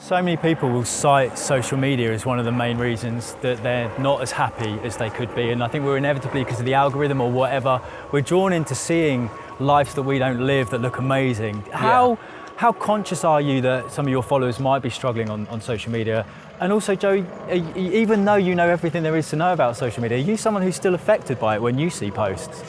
So many people will cite social media as one of the main reasons that they're not as happy as they could be. And I think we're inevitably, because of the algorithm or whatever, we're drawn into seeing lives that we don't live that look amazing. How conscious are you that some of your followers might be struggling on social media? And also, Joe, even though you know everything there is to know about social media, are you someone who's still affected by it when you see posts?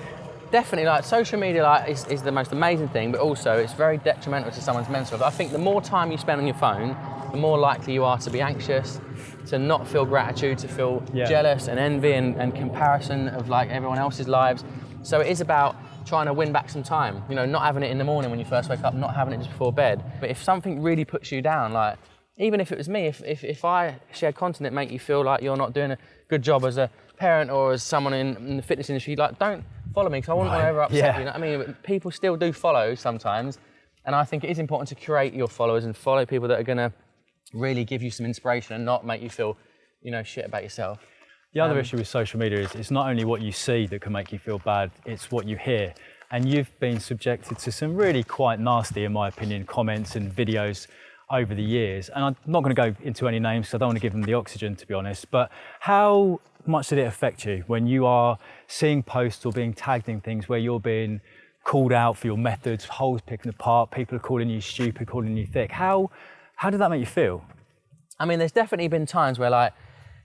Definitely, like social media is the most amazing thing, but also it's very detrimental to someone's mental health. I think the more time you spend on your phone, the more likely you are to be anxious, to not feel gratitude, to feel jealous and envy and comparison of like everyone else's lives. So it is about trying to win back some time, you know, not having it in the morning when you first wake up, not having it just before bed. But if something really puts you down, like even if it was me, if I share content that make you feel like you're not doing a good job as a parent or as someone in the fitness industry, like don't follow me because I wouldn't want to ever upset you. You know what I mean? People still do follow sometimes, and I think it is important to curate your followers and follow people that are going to really give you some inspiration and not make you feel, you know, shit about yourself. The other issue with social media is it's not only what you see that can make you feel bad, it's what you hear. And you've been subjected to some really quite nasty, in my opinion, comments and videos over the years. And I'm not going to go into any names because I don't want to give them the oxygen, to be honest. But how much did it affect you when you are seeing posts or being tagged in things where you're being called out for your methods, holes picking apart, people are calling you stupid, calling you thick? How did that make you feel? I mean, there's definitely been times where, like,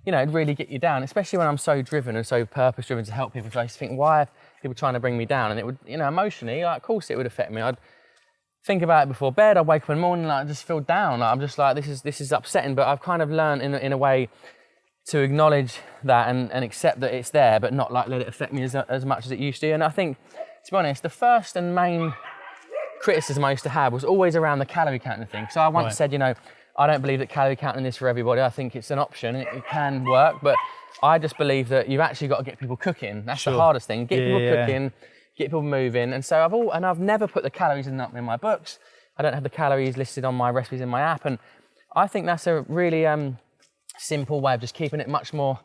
you know, it'd really get you down, especially when I'm so driven and so purpose-driven to help people. So I just think, why are people trying to bring me down? And it would, you know, emotionally, like, of course it would affect me. I'd think about it before bed. I'd wake up in the morning, like, I just feel down. Like, I'm just like, this is upsetting. But I've kind of learned in a way to acknowledge that and accept that it's there, but not like let it affect me as much as it used to. And I think, to be honest, the first and main criticism I used to have was always around the calorie counting thing. So I once said, you know, I don't believe that calorie counting is for everybody. I think it's an option and it can work, but I just believe that you've actually got to get people cooking. That's the hardest thing. Get people cooking, get people moving. And so I've never put the calories in my books. I don't have the calories listed on my recipes in my app. And I think that's a really simple way of just keeping it much more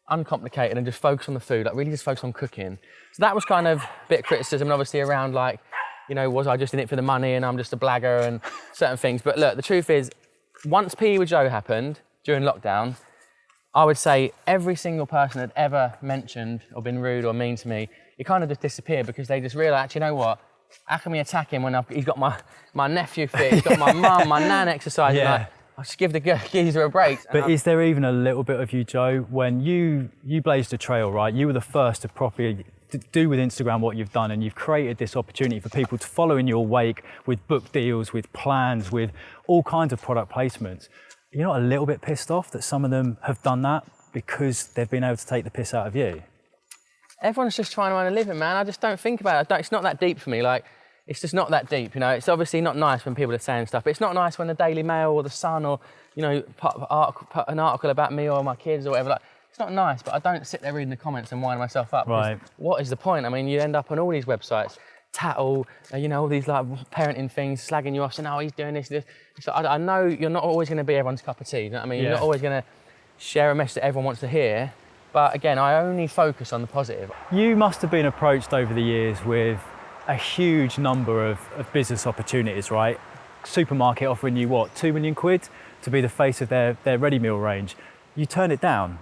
uncomplicated and just focus on the food, like really just focus on cooking. So that was kind of a bit of criticism, and obviously around like, you know, was I just in it for the money and I'm just a blagger and certain things. But look, the truth is, once PE with Joe happened during lockdown, I would say every single person that ever mentioned or been rude or mean to me, it kind of just disappeared because they just realised, actually, you know what? How can we attack him when he's got my nephew fit, he's got my mum, my nan exercising? Like, I'll just give the geezer a break. But is there even a little bit of you, Joe, when you blazed a trail, right? You were the first to properly do with Instagram what you've done, and you've created this opportunity for people to follow in your wake with book deals, with plans, with all kinds of product placements. You're not a little bit pissed off that some of them have done that because they've been able to take the piss out of you? Everyone's just trying to earn a living, man. I just don't think about it. It's not that deep for me. Like, it's just not that deep, you know. It's obviously not nice when people are saying stuff, but it's not nice when the Daily Mail or the Sun or, you know, put an article about me or my kids or whatever. Like, it's not nice, but I don't sit there reading the comments and winding myself up. Right. What is the point? I mean, you end up on all these websites, Tattle, you know, all these like parenting things, slagging you off, saying, oh, he's doing this. So I know you're not always going to be everyone's cup of tea, you know what I mean? You're not always going to share a message that everyone wants to hear. But again, I only focus on the positive. You must have been approached over the years with a huge number of business opportunities, right? Supermarket offering you what, £2 million to be the face of their ready meal range. You turned it down.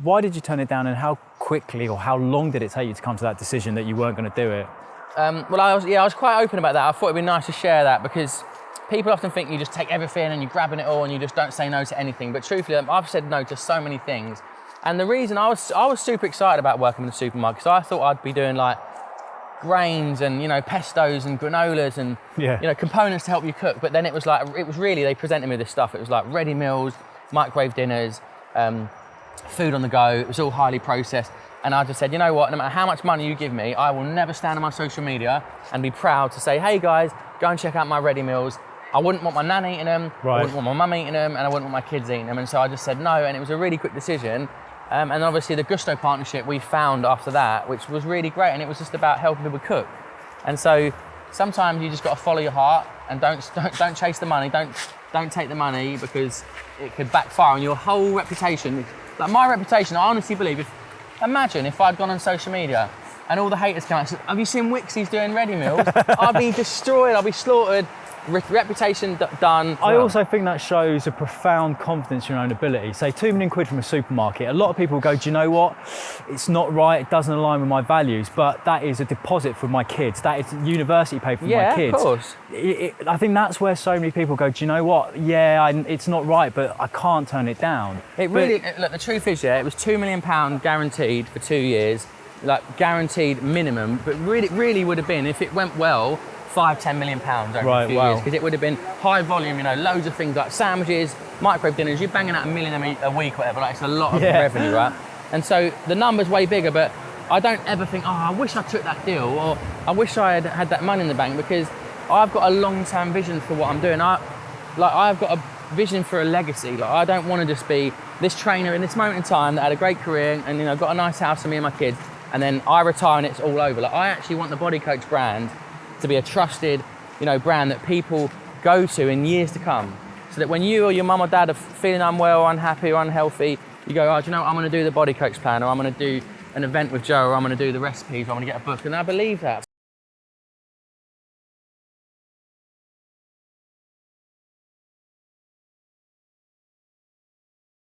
Why did you turn it down, and how quickly or how long did it take you to come to that decision that you weren't going to do it? Well, I was quite open about that. I thought it'd be nice to share that because people often think you just take everything and you're grabbing it all and you just don't say no to anything. But truthfully, I've said no to so many things. And the reason I was super excited about working in the supermarket, because I thought I'd be doing like grains and, you know, pestos and granolas and, you know, components to help you cook. But then it was really, they presented me this stuff. It was like ready meals, microwave dinners, food on the go. It was all highly processed. And I just said, you know what, no matter how much money you give me, I will never stand on my social media and be proud to say, hey guys, go and check out my ready meals. I wouldn't want my nan eating them, I wouldn't want my mum eating them, and I wouldn't want my kids eating them. And so I just said no, and it was a really quick decision. And obviously the Gusto partnership we found after that, which was really great, and it was just about helping people cook. And so sometimes you just got to follow your heart and don't chase the money, don't take the money, because it could backfire on your whole reputation. Like my reputation, I honestly believe, imagine if I'd gone on social media and all the haters came out and said, have you seen Wicks, he's doing ready meals? I'd be destroyed, I'd be slaughtered. reputation done. I also think that shows a profound confidence in your own ability. Say £2 million from a supermarket. A lot of people go, do you know what? It's not right, it doesn't align with my values, but that is a deposit for my kids. That is university pay for my kids. Of course. I think that's where so many people go, do you know what? Yeah, it's not right, but I can't turn it down. Look, the truth is, it was £2 million guaranteed for 2 years, like guaranteed minimum, but really would have been, if it went well, £5-10 million over a few years, because it would have been high volume, loads of things like sandwiches, microwave dinners. You're banging out $1 million a week or whatever. Like, it's a lot of revenue, right? And so the number's way bigger, but I don't ever think, I wish I took that deal, or I wish I had that money in the bank, because I've got a long-term vision for what I'm doing. I've got a vision for a legacy. Like, I don't want to just be this trainer in this moment in time that had a great career and got a nice house for me and my kids, and then I retire and it's all over. Like, I actually want the Body Coach brand to be a trusted, brand that people go to in years to come. So that when you or your mum or dad are feeling unwell, unhappy or unhealthy, you go, I'm going to do the Body Coach plan, or I'm going to do an event with Joe, or I'm going to do the recipes, or I'm going to get a book. And I believe that.